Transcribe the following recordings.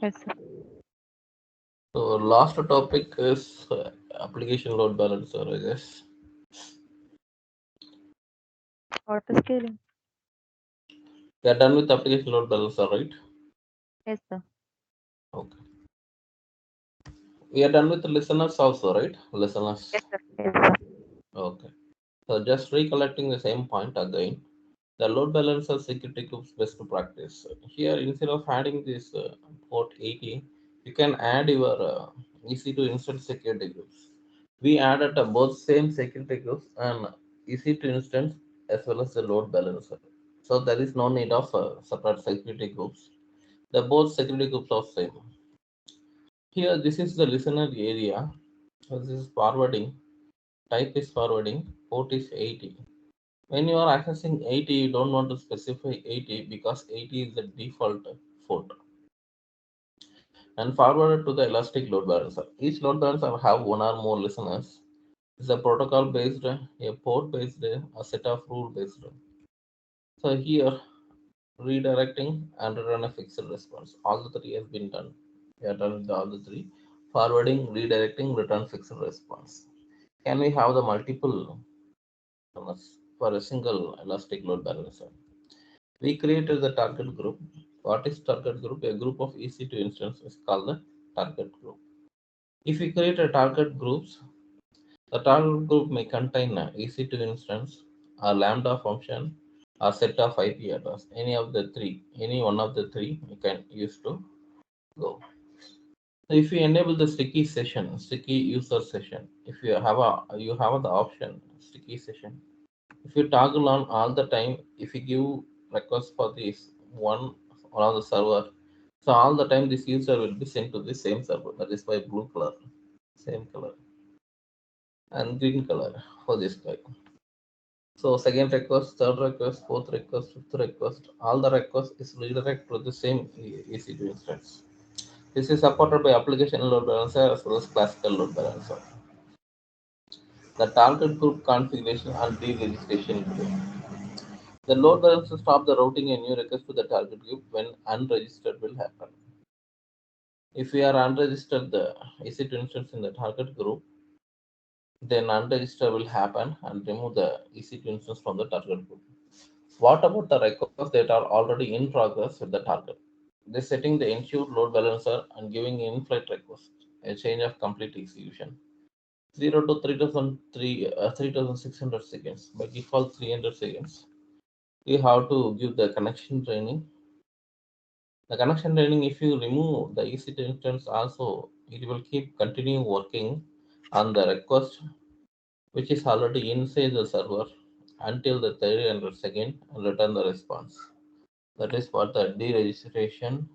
Yes, sir. So last topic is application load balancer, I guess. Auto scaling. We are done with application load balancer, right? Yes, sir. Okay. We are done with the listeners also, right? Listeners. Yes, sir. Yes, sir. Okay. So just recollecting the same point again. The load balancer security group's best practice. Here, instead of adding this port 80, you can add your EC2 instance security groups. We added both same security groups and EC2 instance as well as the load balancer. So there is no need of separate security groups. The both security groups are same. Here, this is the listener area. So this is forwarding. Type is forwarding. Port is 80. When you are accessing 80, you don't want to specify 80 because 80 is the default port. And forwarded to the elastic load balancer. Each load balancer have one or more listeners. It's a protocol based, a port based, a set of rule based. So here, redirecting and return a fixed response. All the three has been done. We are done with all the three. Forwarding, redirecting, return fixed response. Can we have the multiple for a single elastic load balancer? We created the target group. What is target group? A group of EC2 instances is called the target group. If we create a target groups, the target group may contain a EC2 instance, a lambda function, a set of IP address. Any of the three, any one of the three, you can use to go. So if you enable the sticky user session, if you have the option sticky session. If you toggle on all the time, if you give request for this one of the server, so all the time this user will be sent to the same server. That is by blue color, same color, and green color for this guy. So second request, third request, fourth request, fifth request, all the requests is redirect to the same EC2 instance. This is supported by application load balancer as well as classical load balancer. The target group configuration and deregistration group. The load balancer stop the routing a new request to the target group when unregistered will happen. If we are unregistered the EC2 instance in the target group, then unregistered will happen and remove the EC2 instance from the target group. What about the requests that are already in progress with the target? This setting the ensure load balancer and giving in-flight request a change of complete execution. 0 to 3600 seconds. By default 300 seconds. You have to give the connection training. The connection training, if you remove the EC2 instance also, it will keep continue working on the request which is already inside the server until the 300 second and return the response. That is for the deregistration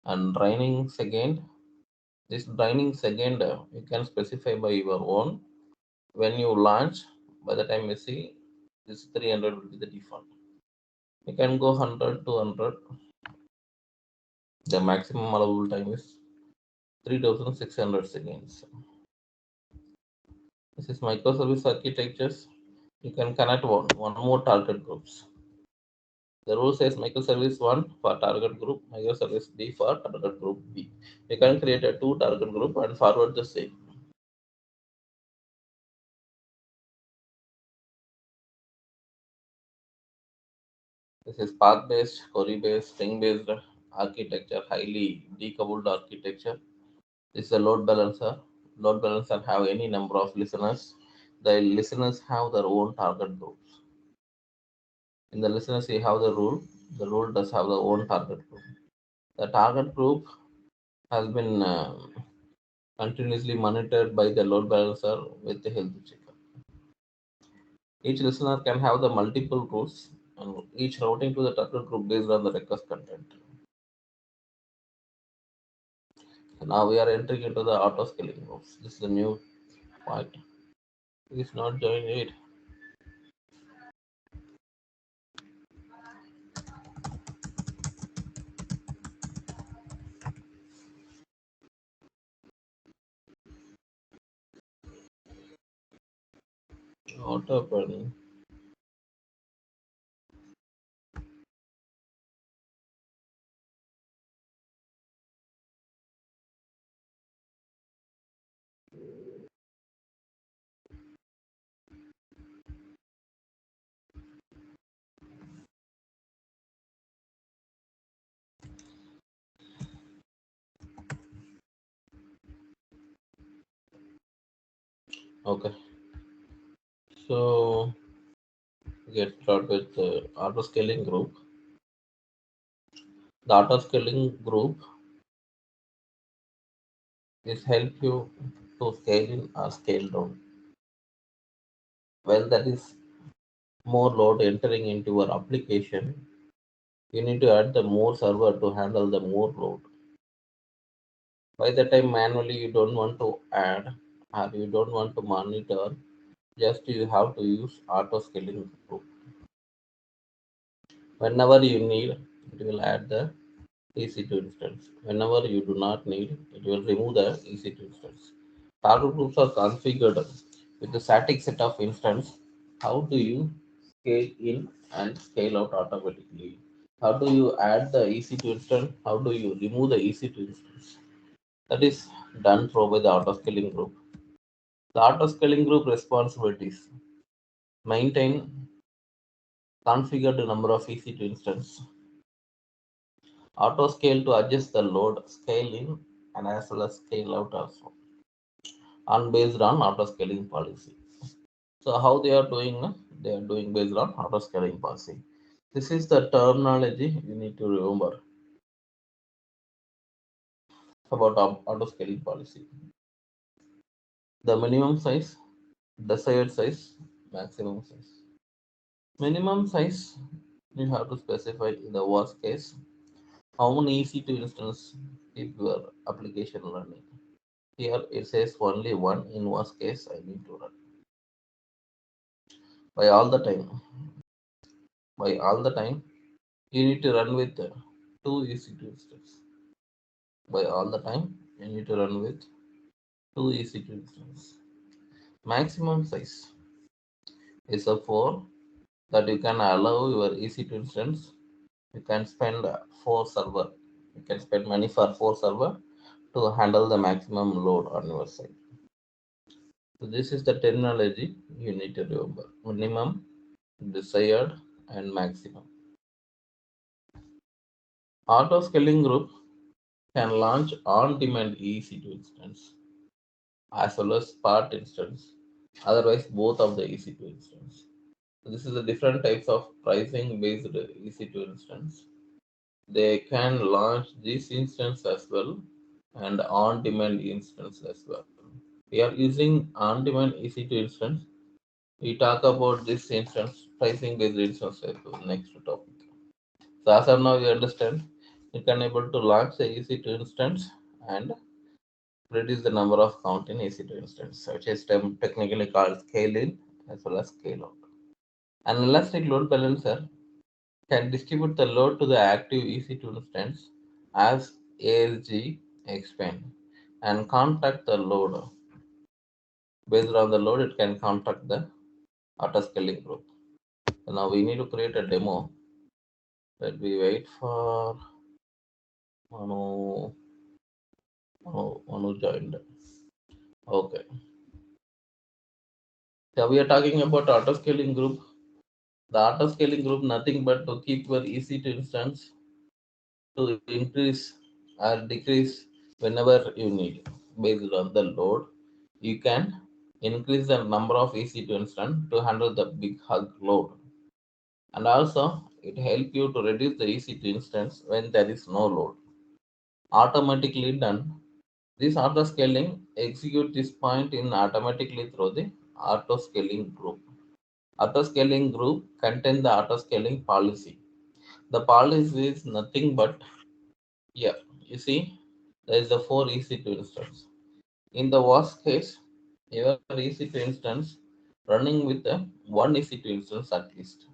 and draining second. This draining second you can specify by your own. When you launch, by the time you see this 300 will be the default. You can go 100 to 100. The maximum allowable time is 3600 seconds. This is microservice architectures. You can connect one more target groups. The rule says microservice 1 for target group, microservice B for target group B. You can create a two target group and forward the same. This is path based, query based, string based architecture, highly decoupled architecture. This is a load balancer. Load balancer have any number of listeners. The listeners have their own target groups. In the listeners, you have the rule. The rule does have the own target group. The target group has been continuously monitored by the load balancer with the health checker. Each listener can have the multiple rules and each routing to the target group based on the request content. Now we are entering into the auto scaling groups. This is the new point. It is not joined it. Auto burning. Okay, so get started with the auto scaling group. The auto scaling group is help you to scale in or scale down. When there is more load entering into your application, you need to add the more server to handle the more load. By the time manually you don't want to add or you don't want to monitor, just you have to use auto scaling group. Whenever you need, it will add the EC2 instance. Whenever you do not need, it will remove the EC2 instance. Target groups are configured with a static set of instance. How do you scale in and scale out automatically? How do you add the EC2 instance? How do you remove the EC2 instance? That is done through by the auto scaling group. The auto scaling group responsibilities maintain configured number of EC2 instance, auto scale to adjust the load, scale in and as well as scale out also, and based on auto scaling policy. So how they are doing? They are doing based on auto scaling policy. This is the terminology you need to remember about auto scaling policy. The minimum size, desired size, maximum size. Minimum size you have to specify in the worst case how many EC2 instance keep your application running. Here it says only one. In worst case I need to run by all the time. By all the time you need to run with two EC2 instances. By all the time you need to run with two EC2 instances. Maximum size is a 4 that you can allow your EC2 instance. You can spend 4 server. You can spend money for 4 server to handle the maximum load on your side. So this is the terminology you need to remember. Minimum, desired, and maximum. Auto scaling group can launch on-demand EC2 instance as well as part instance. Otherwise, both of the EC2 instance. So this is the different types of pricing based EC2 instance. They can launch this instance as well and on-demand instance as well. We are using on-demand EC2 instance. We talk about this instance pricing based instance as well, next topic. So as of now, you understand you can able to launch the EC2 instance and reduce the number of count in EC2 instance, which is technically called scale in as well as scale out. An elastic load balancer can distribute the load to the active EC2 instance as ASG expand and contact the load. Based on the load, it can contact the auto scaling group. So now we need to create a demo. Let we wait for Manu. Manu joined. Okay. Yeah, we are talking about auto scaling group. The auto scaling group nothing but to keep your EC2 instance to increase or decrease whenever you need based on the load. You can increase the number of EC2 instance to handle the big hug load, and also it help you to reduce the EC2 instance when there is no load. Automatically done. This auto scaling execute this point in automatically through the auto scaling group. Auto scaling group contain the auto scaling policy. The policy is nothing but, yeah, you see, there is the four EC2 instance. In the worst case, your EC2 instance running with the one EC2 instance at least.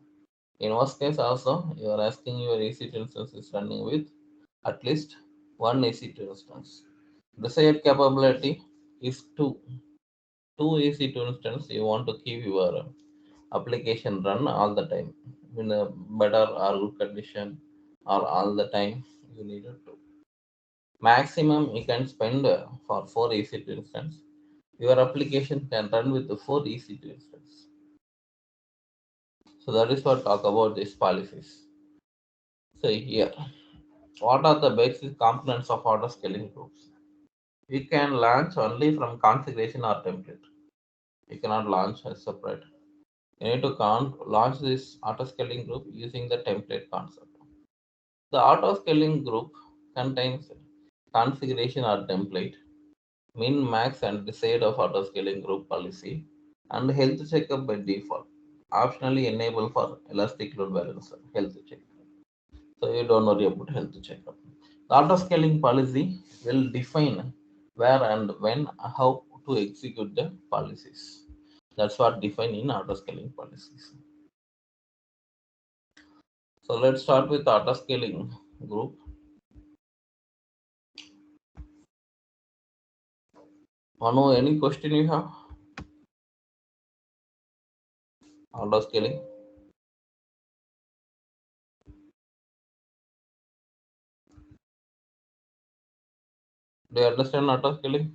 In worst case also, you are asking your EC2 instance is running with at least one EC2 instance. Desired capability is two EC2 instance. You want to keep your application run all the time in a better or good condition or all the time you need it to. Maximum you can spend for 4 EC2 instance. Your application can run with the 4 EC2 instance. So that is what talk about these policies. So here, what are the basic components of auto scaling groups? We can launch only from configuration or template. You cannot launch a separate. You need to launch this auto scaling group using the template concept. The auto scaling group contains configuration or template, min, max, and decide of auto scaling group policy, and health checkup by default. Optionally enable for elastic load balancer health check. So you don't worry about health checkup. The auto scaling policy will define where and when, how to execute the policies. That's what defined in auto scaling policies. So let's start with auto scaling group. Manu, any question you have? Auto scaling. Do you understand auto scaling?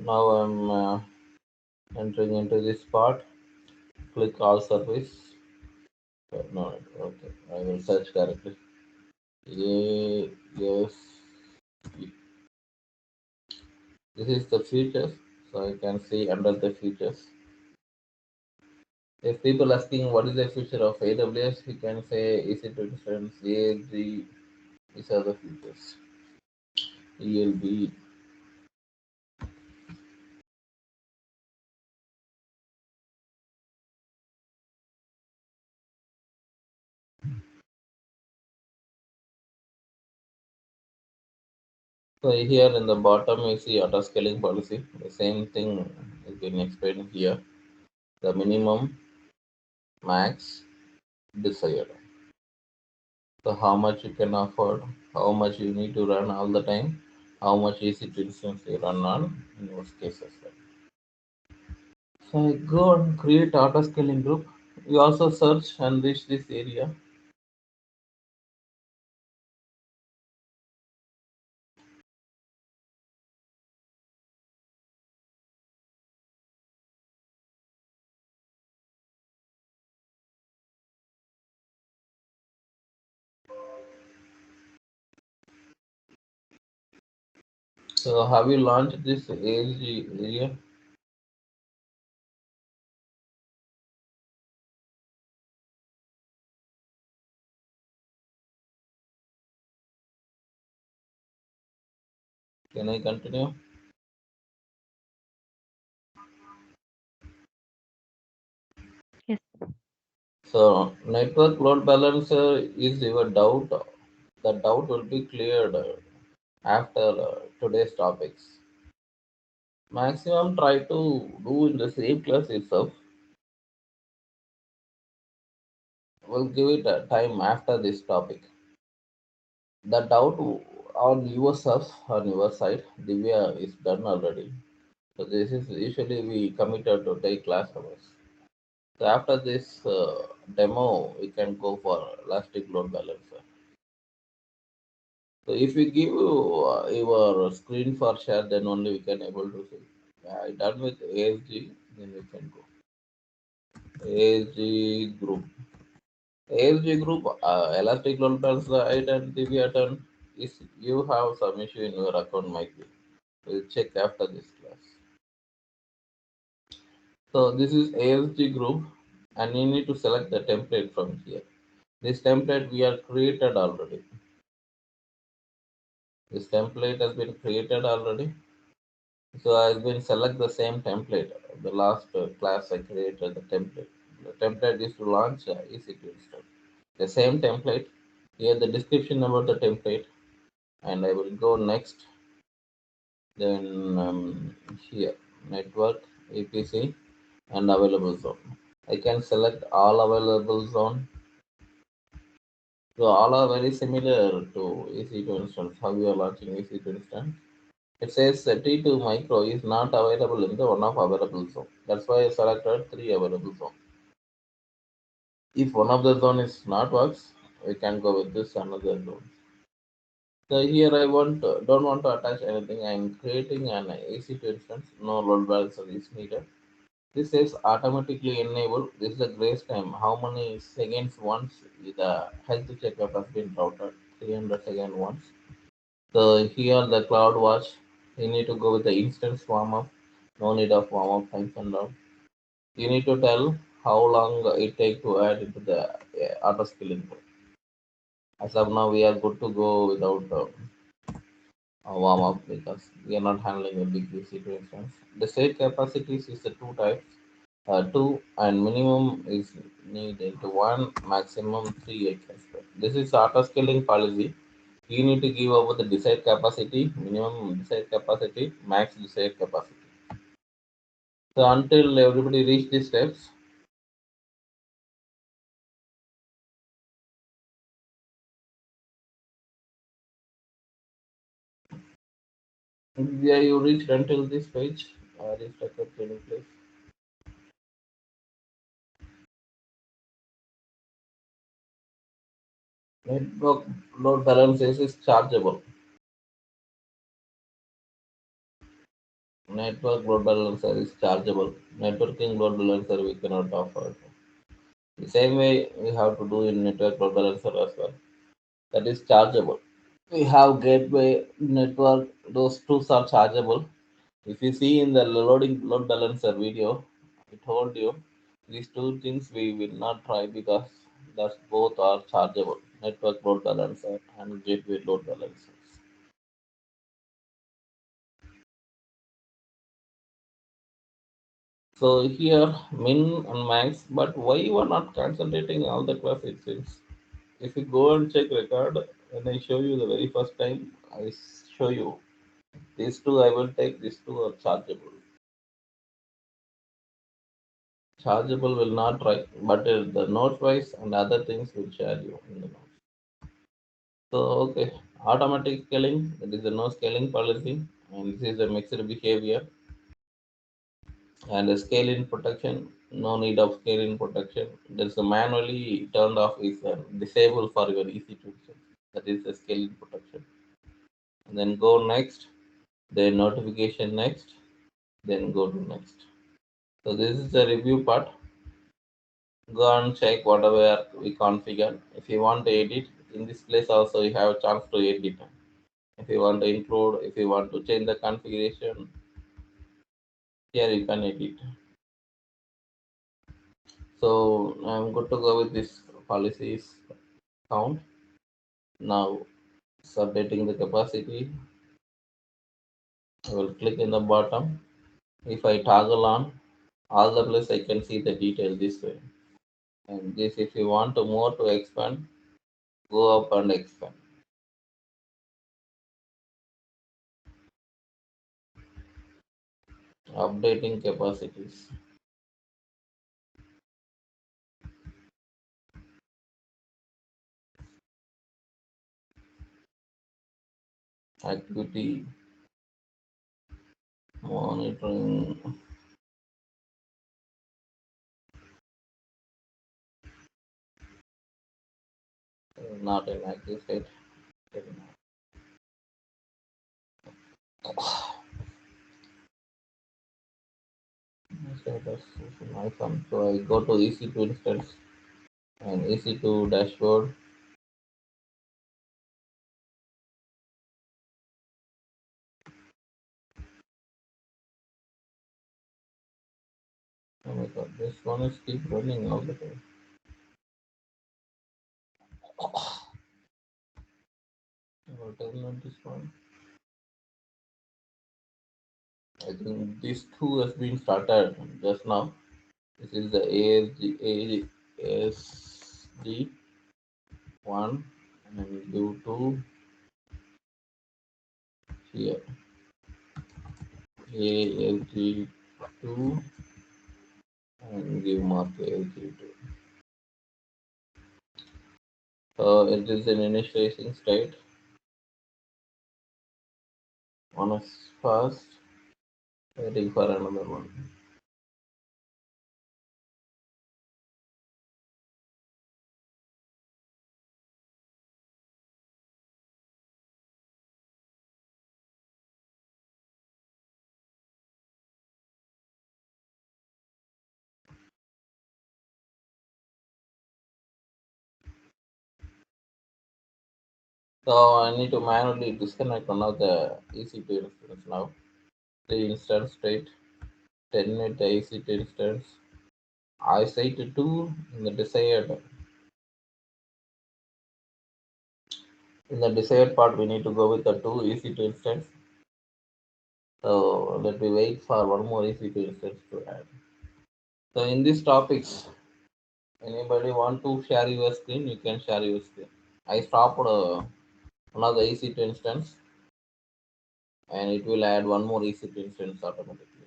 Now I'm entering into this part. Click all service. No, okay. I will search directly. Yes. This is the features. So you can see under the features. If people asking what is the future of AWS, you can say EC2 instance, AG, these are the features. ELB. So here in the bottom you see auto scaling policy. The same thing is being explained here. The minimum, max, desired. So how much you can afford, how much you need to run all the time, how much EC2 instance you run on in most cases. So I go and create auto scaling group. You also search and reach this area. So have you launched this ALG area? Can I continue? Yes. So network load balancer is your doubt. The doubt will be cleared after today's topics. Maximum try to do in the same class itself. We'll give it a time after this topic. The doubt on yourself, on your side, Divya is done already. So this is usually we committed to take class hours. So after this demo, we can go for elastic load balancer. So if we give your screen for share, then only we can able to see. I done with ASG, then we can go. ASG group. ASG group, elastic load slide and deviaton. Is you have some issue in your account might be. We'll check after this class. So this is ASG group, and you need to select the template from here. This template we are created already. This template has been created already. So I've been select the same template. The last class I created the template. The template is to launch EC2 install. The same template. Here the description about the template, and I will go next. Then here network APC and available zone. I can select all available zone. So all are very similar to EC2 instance. How you are launching EC2 instance? It says T2 micro is not available in the one of available zone. That's why I selected three available zone. If one of the zone is not works, we can go with this another zone. So here I don't want to attach anything. I am creating an EC2 instance. No load balancer is needed. This says automatically enable. This is the grace time. How many seconds once the health checkup has been routed? 300 seconds once. So here the cloud watch. You need to go with the instance warm up. No need of warm up times and all. You need to tell how long it take to add into the auto skill input. As of now, we are good to go without warm up because we are not handling a big situations. The state capacities is the two types. Two and minimum is needed to one, maximum three acres. This is auto scaling policy. You need to give over the desired capacity, minimum desired capacity, max desired capacity. So until everybody reach these steps, yeah, you reached until this page. This backup training place. Network load balances is chargeable. Network load balancer is chargeable. Networking load balancer we cannot offer. The same way we have to do in network load balancer as well. That is chargeable. We have gateway network. Those tools are chargeable. If you see in the loading load balancer video, I told you these two things we will not try because that's both are chargeable. Network load balancer and gateway load balancer. So here min and max, but why you are not concentrating all the class it seems. If you go and check record, when I show you the very first time, I show you these two I will take, these two are chargeable. Chargeable will not write, but the note wise and other things will share you in the notes. So okay, automatic scaling, that is the no scaling policy, and this is a mixed behavior. And the scale in protection, no need of scale in protection. There's a manually turned off is disabled for your EC2. That is the scale in protection. And then go next, then notification next, then go to next. So this is the review part. Go and check whatever we configure. If you want to edit, in this place also you have a chance to edit. If you want to include, if you want to change the configuration, here you can edit. So I'm good to go with this policies count. Now submitting the capacity, I will click in the bottom. If I toggle on all the place, I can see the detail this way. And this, if you want to more to expand, go up and expand. Updating capacities, activity monitoring, not an active state. So that's my fun. So I go to EC2 instance and EC2 dashboard. Oh my god, this one is keep running all the time. I'll terminate this one. I think this two has been started just now. This is the ASD one and then do two here. ASD two and give mark ASD two. So it is an initializing state. One is first, waiting for another one. So I need to manually disconnect one of the EC2 instance now. The instance state, terminate the EC2 instance. I say to 2 in the desired part we need to go with the 2 EC2 instance. So let me wait for one more EC2 instance to add. So in these topics, anybody want to share your screen, you can share your screen. I stopped one of the EC2 instance and it will add one more EC2 instance automatically.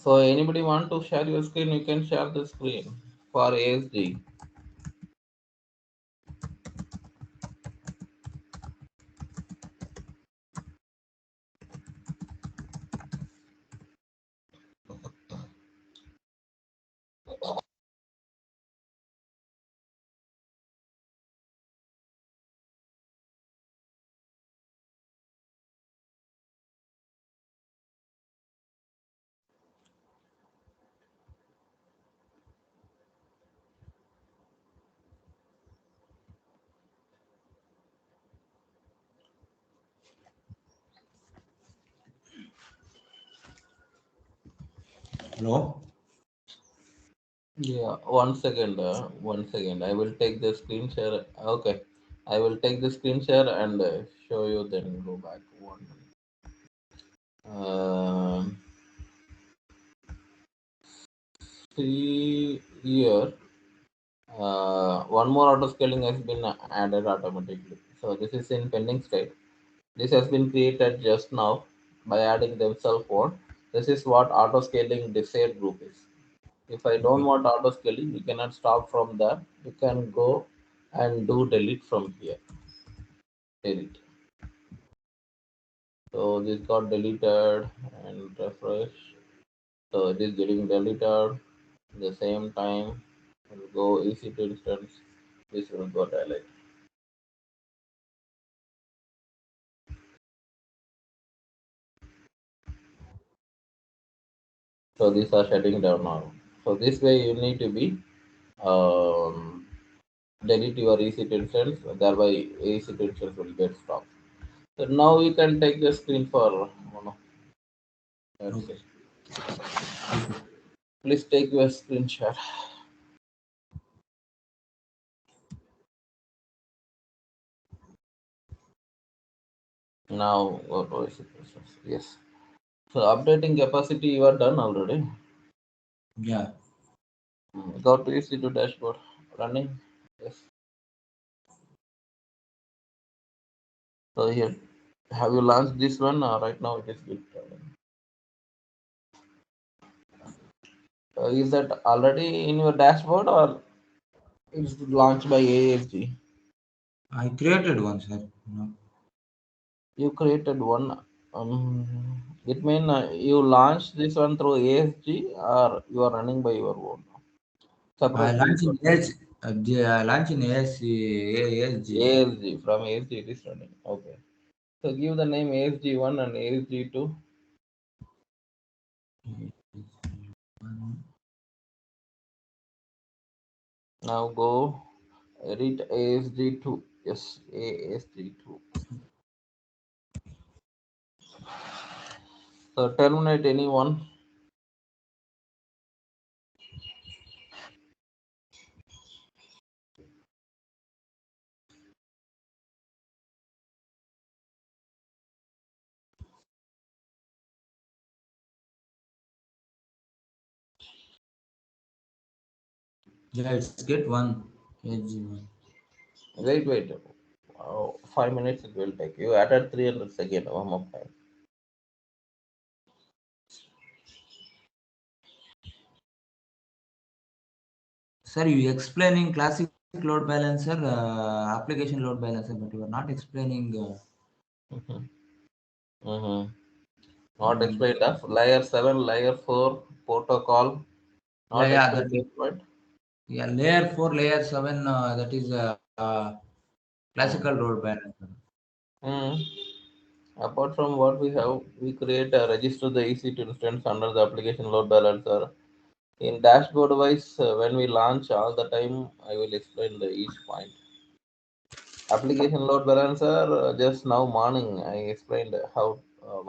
So anybody want to share your screen, you can share the screen for ASD. Hello? Yeah, one second, one second. I will take the screen share. Okay, I will take the screen share and show you. Then go back one minute. See here, one more auto scaling has been added automatically. So this is in pending state. This has been created just now by adding themselves one. This is what auto scaling desired group is. If I don't Okay. want auto scaling, you cannot stop from there. You can go and do delete from here. Delete. So this got deleted and refresh. So it is getting deleted. At the same time, we'll go easy to instance. This will go delete. So these are shutting down now. So this way you need to be um, delete your EC2 instance, thereby EC2 instance will get stopped. So now you can take the screen for that's Okay. it. Please take your screenshot. Now go to IC process. Yes. So updating capacity you are done already. Yeah. Go to EC2 dashboard. Running. Yes. So here, have you launched this one? Right now it is good. Is that already in your dashboard or it's launched by ASG? I created one, sir. You created one. It mean you launched this one through ASG or you are running by your own I separately. launched in AS, I launched in ASG. ASG from ASG it is running. Okay. So give the name ASG1 and ASG2. Now go edit ASG2. Yes, ASG2. So terminate anyone. Yeah, it's get one. ASG1. Wait. 5 minutes it will take. You added 300 seconds. One more time. Sir, you explaining classic load balancer, application load balancer, but you are not explaining. Mm-hmm. Mm-hmm. Not Um, explained of layer 7, layer 4 protocol. yeah, Not yeah, explained that this point. yeah, layer 4, layer 7, that is classical Mm. load balancer. Mm. Apart from what we have, we create a register the EC2 instance under the application load balancer. In dashboard wise, when we launch all the time, I will explain the each point. Application load balancer, just now morning, I explained how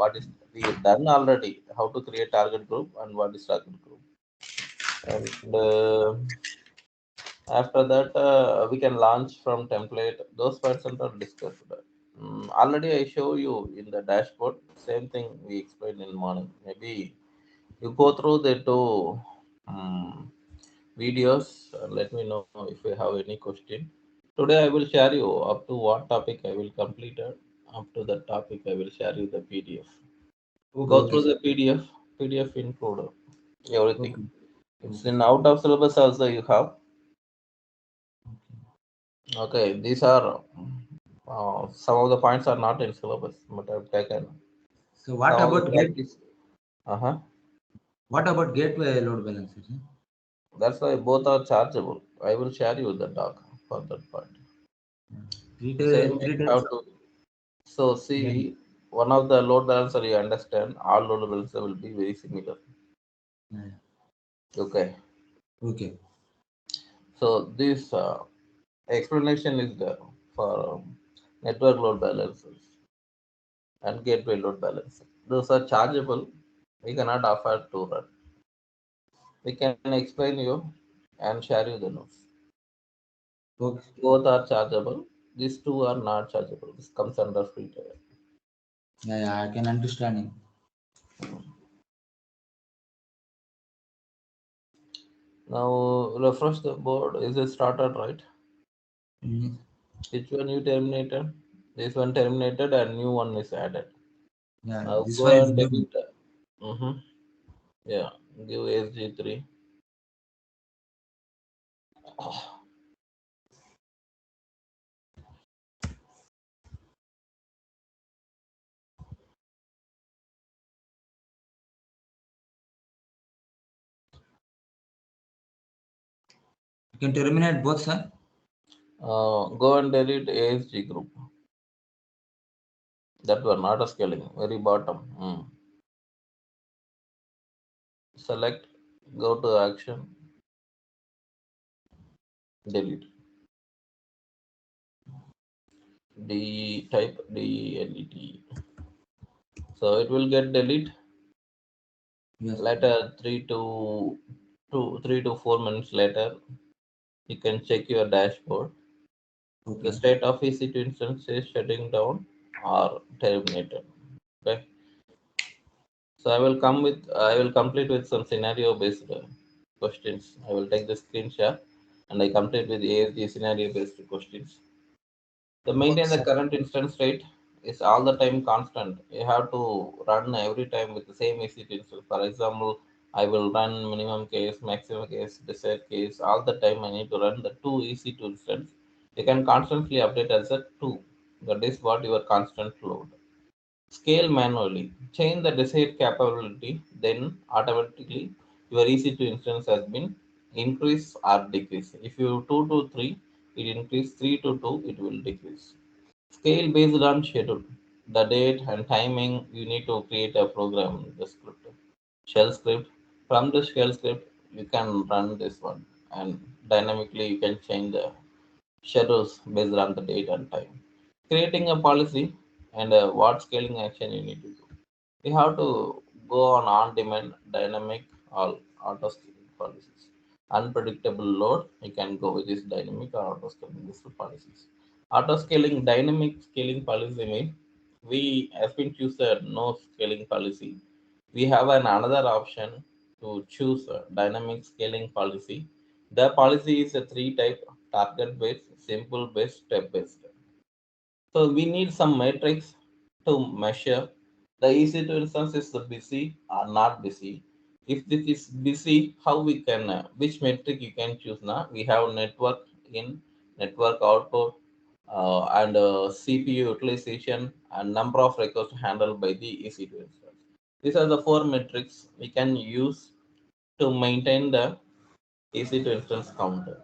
what is we done already, how to create target group and what is target group. And after that, we can launch from template. Those percent are discussed. Already I show you in the dashboard. Same thing we explained in morning. Maybe you go through the two videos. Let me know if you have any question. Today I will share you up to what topic I will complete it. Up to that topic I will share you the PDF. Okay, Go okay, through sir. the PDF. PDF included everything. Okay, It's okay, in out of syllabus also you have. Okay, these are some of the points are not in syllabus, but I've taken So what some of the about practice. Uh-huh. what about gateway load balancer, sir? That's why both are chargeable. I will share you the doc for that part. Same Three how types of to. So yeah, see, one of the load balancer you understand, all load balancer will be very similar. yeah. Okay. Okay, So this explanation is there for network load balancers and gateway load balancer. Those are chargeable. We cannot afford to run. We can explain you and share you the notes. okay. Both are chargeable. These two are not chargeable. This comes under free tier. Yeah, yeah, I can understanding. Now refresh the board. Is it started right? Mm. Which one you terminated? This one terminated and new one is added. Yeah, Now this one go is and new. delete. Mm-hmm. Yeah. Give SG3. You can terminate both, sir. Go and delete ASG group. That one not a scaling. Very bottom. Select. Go to action. Delete. Type delete. So it will get delete. Yes. Later 3 to 4 minutes later, you can check your dashboard. The Okay. state of EC2 instance is shutting down. are terminated. Okay, so I will complete with some scenario based questions. I will take the screenshot and I complete with ASD scenario based questions. To Okay, maintain the sir. current instance rate is all the time constant. You have to run every time with the same EC2 instance. For example, I will run minimum case, maximum case, desired case. All the time I need to run the two EC2 instance. You can constantly update as a two. That is what your constant load. Scale manually. Change the desired capability, then automatically your EC2 instance has been increase or decrease. If you 2 to 3, it increase 3 to 2, it will decrease. Scale based on schedule. The date and timing, you need to create a program, the script, shell script. From the shell script, you can run this one and dynamically you can change the schedules based on the date and time. Creating a policy and what scaling action you need to do. You have to go on-demand, dynamic, or auto scaling policies. Unpredictable load, you can go with this dynamic or auto scaling these two policies. Auto scaling, dynamic scaling policy mean we have been choose a no scaling policy. We have an another option to choose a dynamic scaling policy. The policy is a three type: target based, simple based, step based. So we need some metrics to measure the EC2 instance is the busy or not busy. If this is busy, how we can which metric you can choose now? We have network in, network output, and CPU utilization and number of requests handled by the EC2 instance. These are the four metrics we can use to maintain the EC2 instance counter.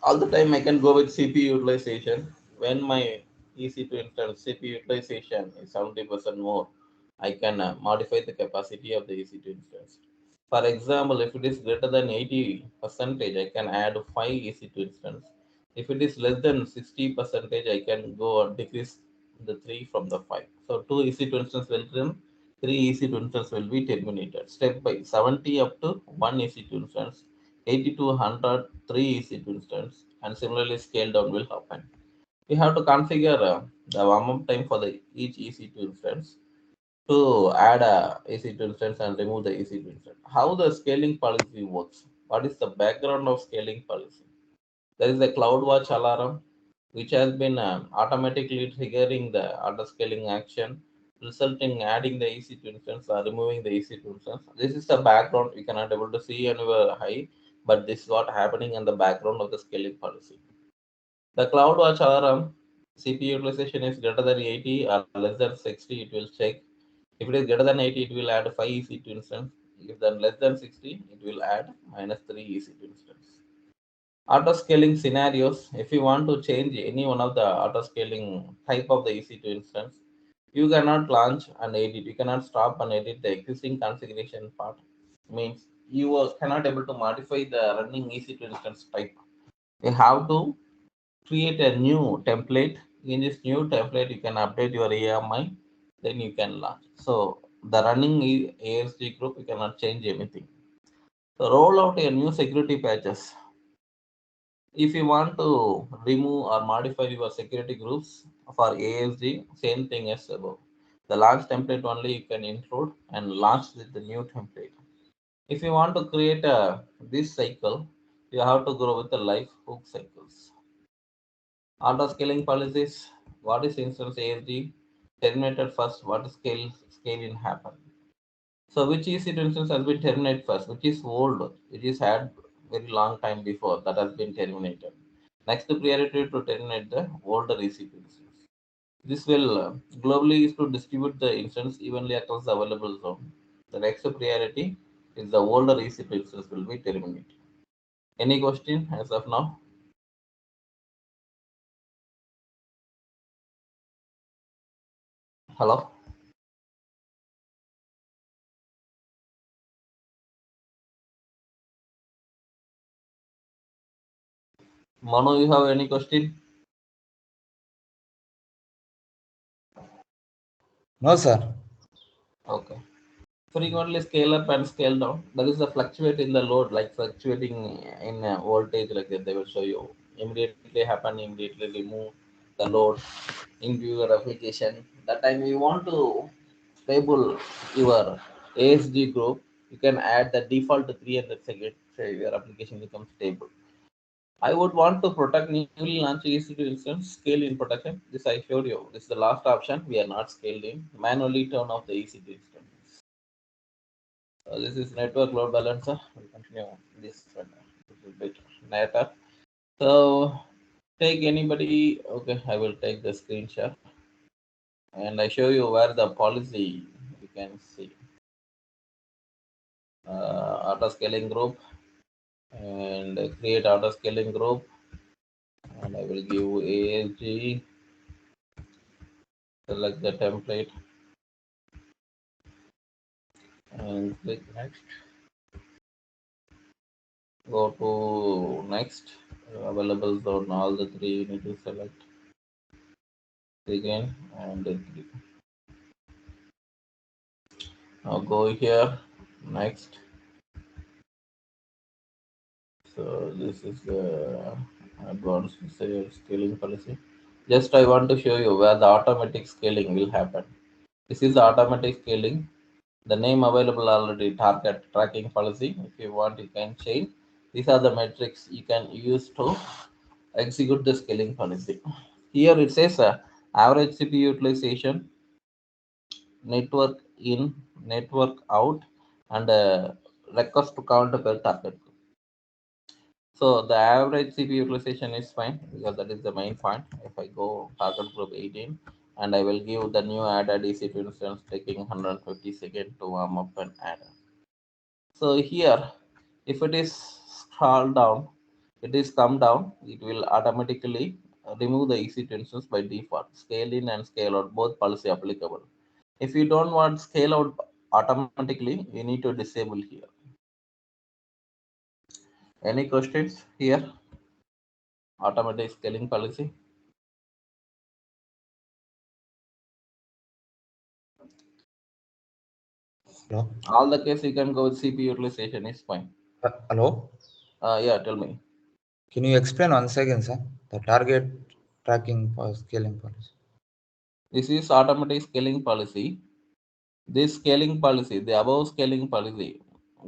All the time I can go with CPU utilization. When my EC2 instance CPU utilization is 70% more, I can modify the capacity of the EC2 instance. For example, if it is greater than 80 percentage, I can add 5 EC2 instance. If it is less than 60 percentage, I can go and decrease the 3 from the 5. So 2 EC2 instance will run, 3 EC2 instance will be terminated. Step by 70 up to 1 EC2 instance, 80 to 100, 3 EC2 instance, and similarly scale down will happen. We have to configure the warm-up time for the each EC2 instance to add a EC2 instance and remove the EC2 instance. How the scaling policy works? What is the background of scaling policy? There is a CloudWatch alarm which has been automatically triggering the auto scaling action, resulting in adding the EC2 instance or removing the EC2 instance. This is the background. You cannot able to see on your high, but this is what happening in the background of the scaling policy. The CloudWatch alarm CPU utilization is greater than 80 or less than 60, it will check. If it is greater than 80, it will add 5 EC2 instance. If then less than 60, it will add minus 3 EC2 instance. Auto scaling scenarios. If you want to change any one of the auto scaling type of the EC2 instance, you cannot launch and edit. You cannot stop and edit the existing configuration part. Means you cannot able to modify the running EC2 instance type. You have to create a new template. In this new template, you can update your AMI, then you can launch. So the running ASD group, you cannot change anything. So roll out a new security patches. If you want to remove or modify your security groups for ASD, same thing as above. The launch template only you can include and launch with the new template. If you want to create this cycle, you have to go with the life hook cycles. Auto scaling policies. What is instance ASD? Terminated first. What is scaling happen? So which EC2 instance has been terminated first? Which is old? Which is had very long time before that has been terminated. Next priority to terminate the older EC2 instance. This will globally is to distribute the instance evenly across the available zone. The next priority is the older EC2 instance will be terminated. Any question as of now? Hello, Manu, you have any question? No, sir. Okay. Frequently scale up and scale down. There is a fluctuate in the load, like fluctuating in voltage, like that. They will show you immediately happen, immediately remove. the load into your application. That time you want to stable your ASG group, you can add the default to 300 seconds, so your application becomes stable. I would want to protect newly launched EC2 instance, scale in protection. This I showed you. This is the last option. We are not scaled in. Manually turn off the EC2 instance. This is network load balancer. We'll continue this one a little bit later. So take anybody. Okay, I will take the screenshot and I show you where the policy you can see auto scaling group and create auto scaling group and I will give ASG, select the template and click next. Go to next. Available zone, all the three you need to select again and click. Now go here next. So this is the advanced scaling policy. Just I want to show you where the automatic scaling will happen. This is the automatic scaling. The name available already, target tracking policy. If you want, you can change. These are the metrics you can use to execute the scaling policy. Here it says average CPU utilization, network in, network out, and request to count per target. So the average CPU utilization is fine because that is the main point. If I go target group 18 and I will give the new added EC2 instance taking 150 seconds to warm up and add. So here, if it is scroll down, it is come down, it will automatically remove the EC2 instance by default. Scale in and scale out, both policy applicable. If you don't want scale out automatically, you need to disable here. Any questions here? Automatic scaling policy. Hello? All the case you can go with CPU utilization is fine. Hello? Yeah, tell me. Can you explain 1 second, sir? The target tracking for scaling policy. This is automatic scaling policy. This scaling policy, the above scaling policy,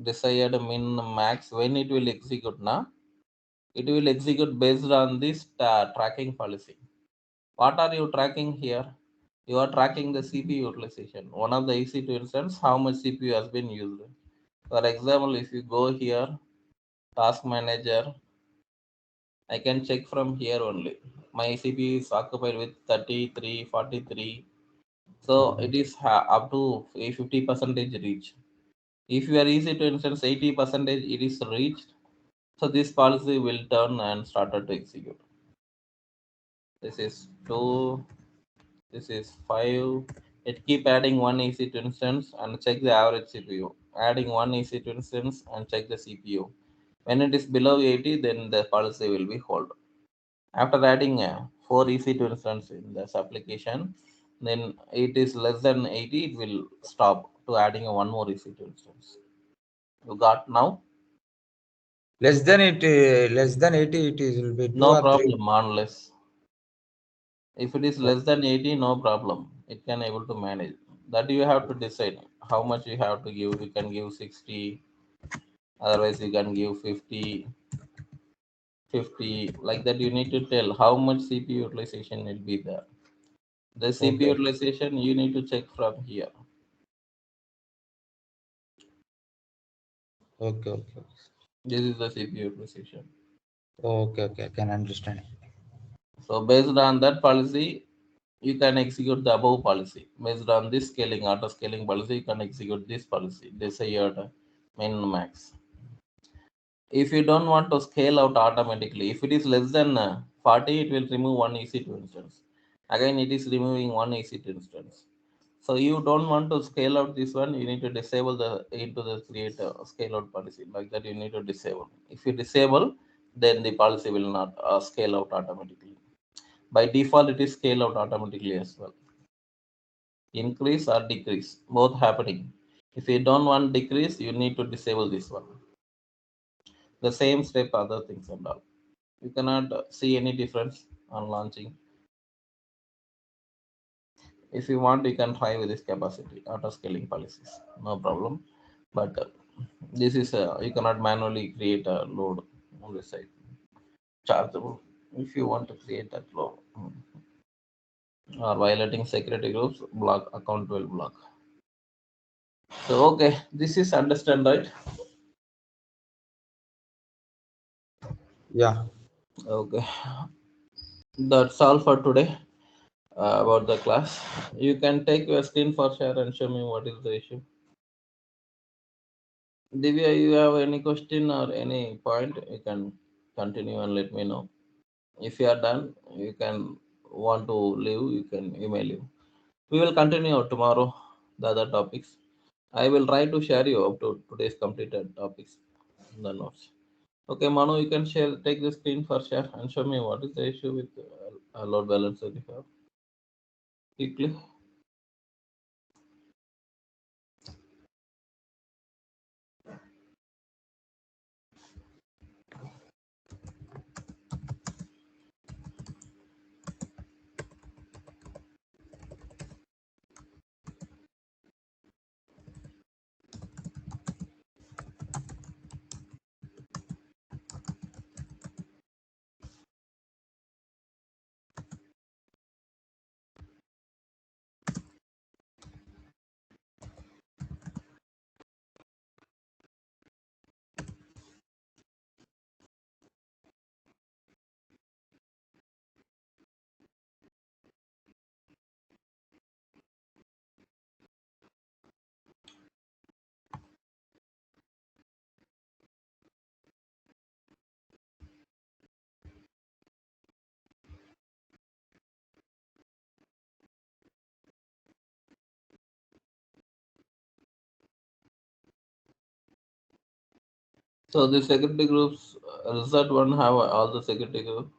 desired min max when it will execute now, it will execute based on this tracking policy. What are you tracking here? You are tracking the CPU utilization. One of the EC2 instance, how much CPU has been used. For example, if you go here, task manager, I can check from here only. My CPU is occupied with 33, 43. So it is up to a 50 percentage reach. If you are easy to instance 80 percentage it is reached, so this policy will turn and started to execute. This is 2, this is 5. It keep adding one EC2 instance and check the average CPU. Adding one EC2 instance and check the CPU. When it is below 80, then the policy will be hold. After adding 4 EC2 instance in this application, then it is less than 80, it will stop to adding a one more EC2 instance. You got now? Less than 80, it is will be 2 No or 3. problem, unless if it is less than 80, no problem. It can able to manage. That you have to decide how much you have to give. You can give 60, otherwise you can give 50, 50. Like that you need to tell how much CPU utilization will be there. The CPU Okay. utilization you need to check from here. Okay, okay. This is the CPU utilization. Okay, okay. I can understand. So based on that policy, you can execute the above policy. Based on this scaling, auto scaling policy, you can execute this policy, desired min max. If you don't want to scale out automatically, if it is less than 40, it will remove one EC2 instance. Again, it is removing one EC2 instance. So you don't want to scale out this one, you need to disable the into the create scale out policy. Like that, you need to disable. If you disable, then the policy will not scale out automatically. By default, it is scale out automatically as well. Increase or decrease, both happening. If you don't want decrease, you need to disable this one. The same step, other things and all. You cannot see any difference on launching. If you want, you can try with this capacity auto scaling policies, no problem. But this is you cannot manually create a load on this side chargeable if you want to create that load. Or violating security groups, block account will block. So okay, this is understand, right? Yeah. Okay, that's all for today about the class. You can take your screen for share and show me what is the issue. Divya, you have any question or any point, you can continue and let me know. If you are done, you can want to leave, you can email you. We will continue tomorrow the other topics. I will try to share you up to today's completed topics, the notes. Okay, Manu, you can share, take the screen for share and show me what is the issue with load balancer you have quickly. So the security groups, result one have all the security group.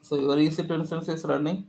So your EC2 instance is running.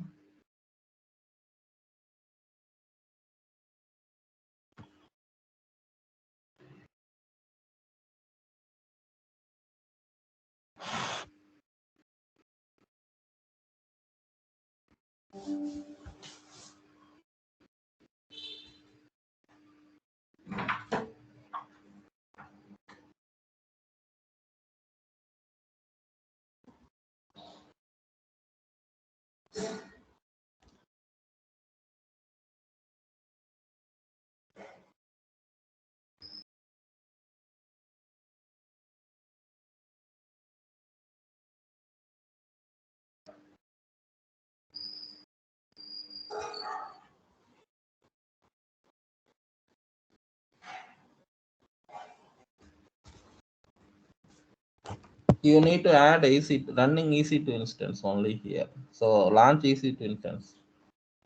You need to add EC running EC2 instance only here. So launch EC2 instance.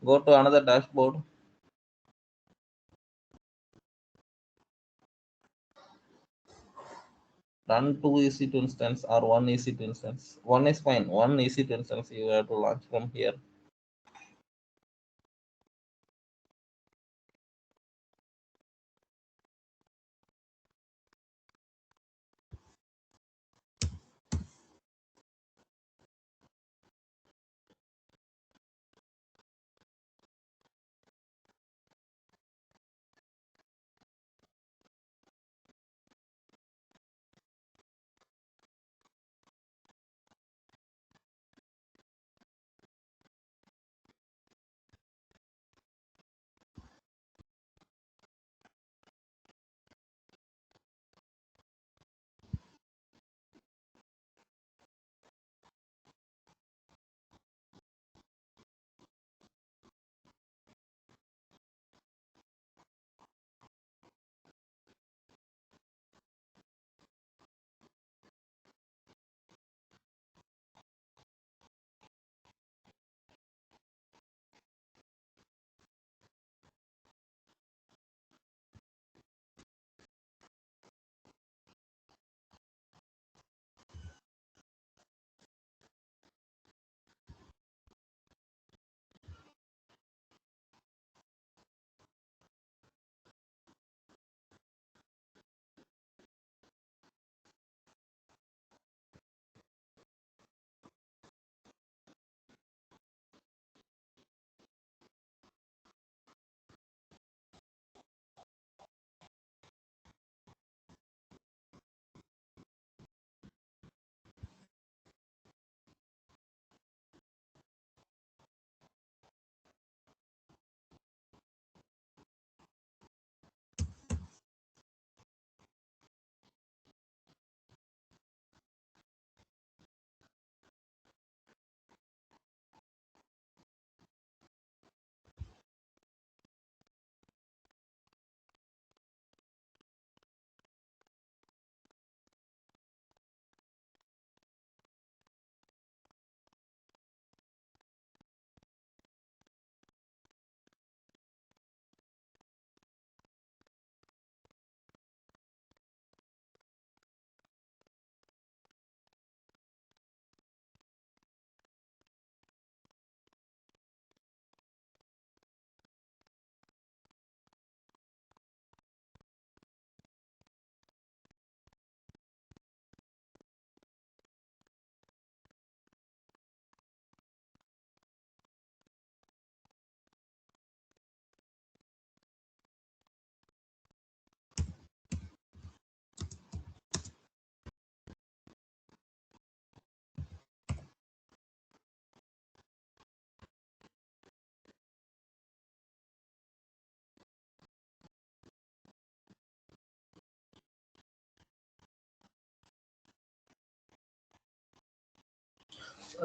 Go to another dashboard. Run two EC2 instance or one EC2 instance. One is fine. One EC2 instance you have to launch from here.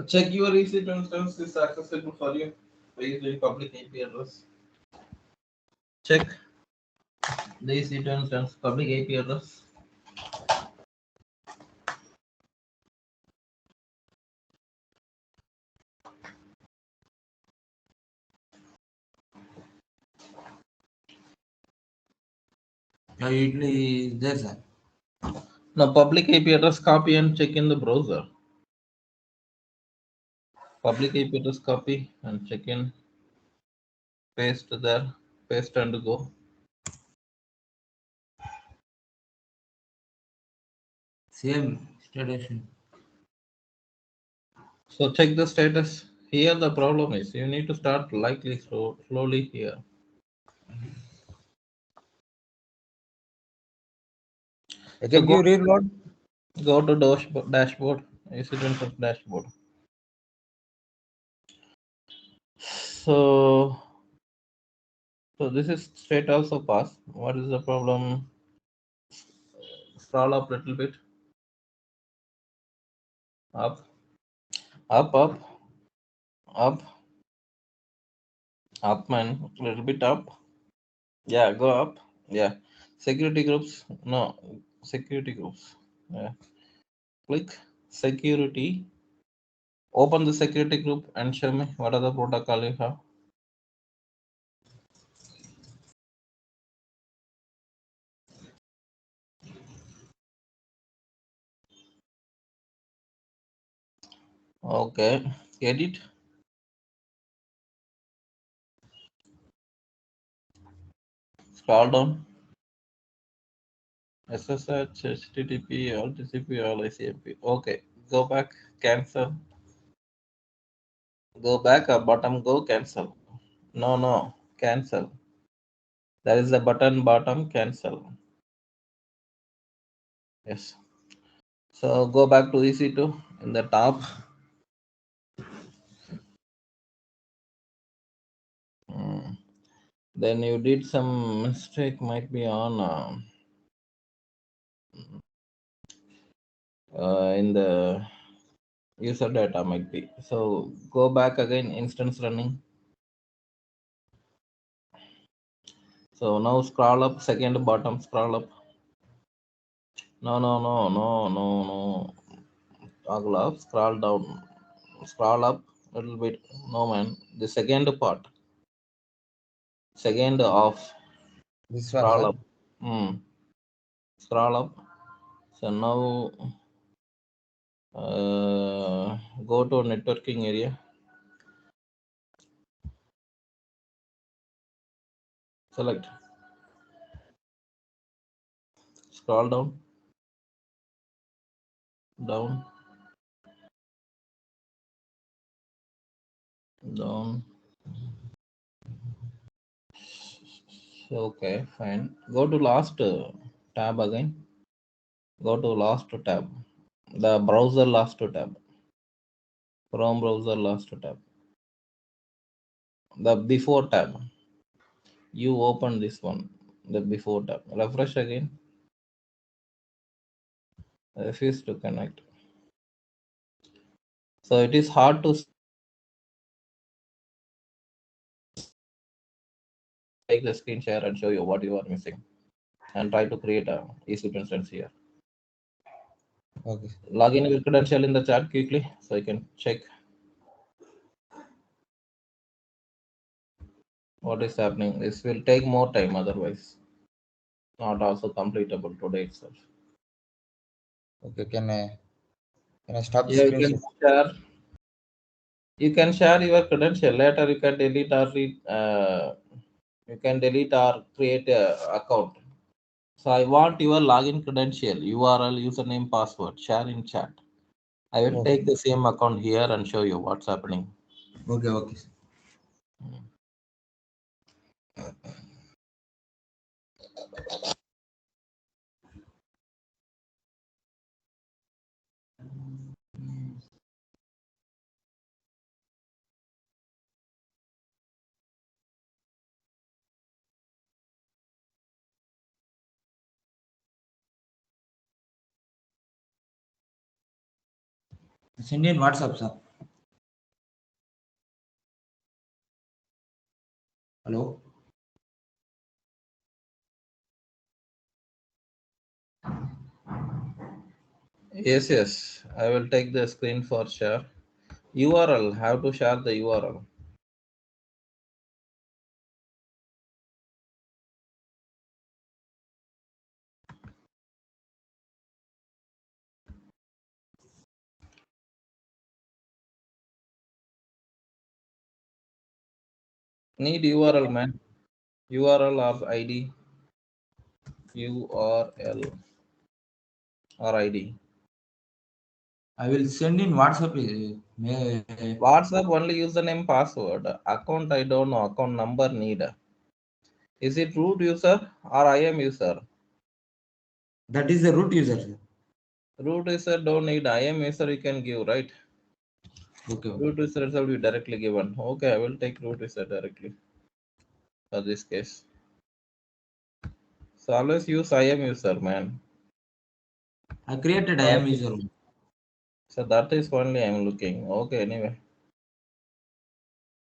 Check your receipt instance is accessible for you based in public IP address. Check the receipt instance public IP address. Yeah, it is there, sir. Now public IP address copy and check in the browser. Public IP address copy and check in. Paste there. Paste and go. Same status. So check the status. Here the problem is you need to start likely slowly here. So Can you reload? go to dashboard. Incident of dashboard. So this is state also pass. What is the problem? Scroll up little bit. Up, up, up, up, up, man. Little bit up. Yeah, go up. Yeah. Security groups. No, security groups. Yeah. Click security. Open the security group and show me what are the protocol you have. Okay. Edit. Scroll down. SSH, HTTP, all TCP, all ICMP. Okay. Go back. Cancel. Go back or bottom. Go cancel. No, no. Cancel. There is a button bottom. Cancel. Yes. So go back to EC2 in the top. Mm. Then you did some mistake. Might be on in the user data might be. So go back again. Instance running. So now scroll up. Second bottom. Scroll up. No, no, no, no, no, no. Toggle up. Scroll down. Scroll up a little bit. No man. The second part. Second off. This one, Scroll sir. up. Hmm. Scroll up. So now go to networking area. Select. Scroll down. Down. Down. Okay, fine. Go to last tab again. Go to last tab. The browser last tab. Chrome browser last tab. The before tab. You open this one. The before tab. Refresh again. Refuse to connect. So it is hard to take the screen share and show you what you are missing and try to create a EC2 instance here. Okay. Log in your credential in the chat quickly so you can check what is happening. This will take more time otherwise. Not also completable today itself. Okay. Can I stop the Yeah, screen share? you can share your credential. Later you can delete or you can delete or create a account. So I want your login credential, URL, username, password. Share in chat. I will Okay. take the same account here and show you what's happening. Okay. Okay. Send in WhatsApp, sir. Hello. Yes, yes. I will take the screen for share. URL. How to share the URL? Need URL, man. URL or ID. URL or ID. I will send in WhatsApp. WhatsApp only username password. Account I don't know. Account number need. Is it root user or I am user? That is the root user, sir. Root user don't need. I am user you can give, right? Okay, okay. Root user will be directly given. Okay, I will take root user directly for this case. So always use I am user, man. I created I That am is, user. so that is only I'm looking. Okay, anyway.